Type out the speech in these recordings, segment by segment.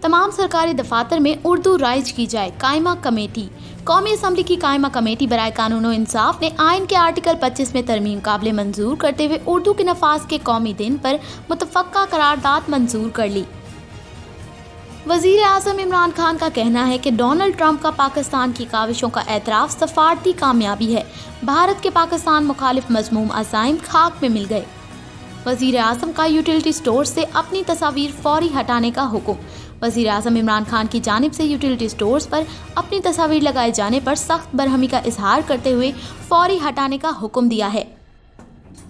तमाम सरकारी दफातर में उर्दू राइज की जाए। कायमा कमेटी। कौमी असम्बली की कायमा कमेटी बराए कानून और इंसाफ ने आइन के आर्टिकल 25 में तरमीम काबिल मंजूर करते हुए उर्दू के नफाज के कौमी दिन पर मुतफ़क्का करारदाद मंजूर कर ली। वज़ीर आज़म इमरान खान का कहना है कि डोनाल्ड ट्रंप का पाकिस्तान की काविशों का एतराफ़ सफारती कामयाबी है। भारत के पाकिस्तान मुखालिफ मज़मूम अज़ाइम खाक में मिल गए। वज़ीर आज़म का यूटिलिटी स्टोर से अपनी तस्वीर फौरी हटाने का हुक्म। वज़ीर आज़म इमरान खान की जानिब से यूटिलिटी स्टोर्स पर अपनी तस्वीर लगाए जाने पर सख्त बरहमी का इजहार करते हुए फौरी हटाने का हुक्म दिया है।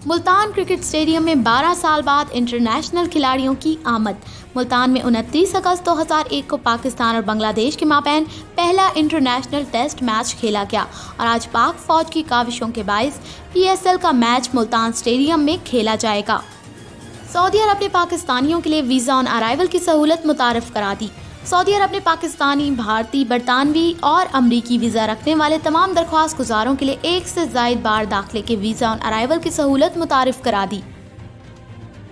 मुल्तान क्रिकेट स्टेडियम में 12 साल बाद इंटरनेशनल खिलाड़ियों की आमद। मुल्तान में 29 अगस्त 2001 को पाकिस्तान और बांग्लादेश के माबैन पहला इंटरनेशनल टेस्ट मैच खेला गया और आज पाक फौज की काविशों के बाइस PSL का मैच मुल्तान स्टेडियम में खेला जाएगा। सऊदी अरब ने पाकिस्तानियों के लिए वीज़ा ऑन अराइवल की सहूलत मुतारफ़ करा दी। सऊदी अरब ने पाकिस्तानी, भारतीय, बरतानवी और अमरीकी वीज़ा रखने वाले तमाम दरख्वास्त गुजारों के लिए 1 से ज़ायद बार दाखिले के वीज़ा ऑन अराइवल की सहूलत मुतारफ़ करा दी।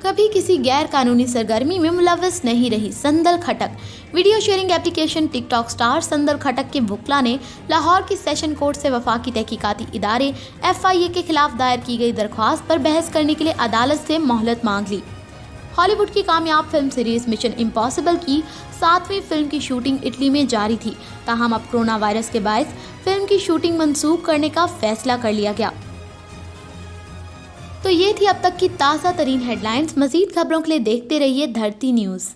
कभी किसी गैर कानूनी सरगर्मी में मुलव्वस नहीं रही। Sandal Khattak. Video sharing application TikTok star Sandal Khattak के वकला ने लाहौर की सेशन कोर्ट से वफाकी तहकीकाती इदारे FIA के खिलाफ दायर की गई दरख्वास्त पर बहस करने के लिए अदालत से मोहलत मांग ली। हॉलीवुड की कामयाब फिल्म सीरीज मिशन इम्पॉसिबल की 7वीं फिल्म की शूटिंग इटली में जारी थी, ताहम अब कोरोना वायरस के बायस फिल्म की शूटिंग मंसूख करने का फैसला कर लिया गया। तो ये थी अब तक की ताज़ा तरीन हेडलाइंस। मज़ीद खबरों के लिए देखते रहिए धरती न्यूज़।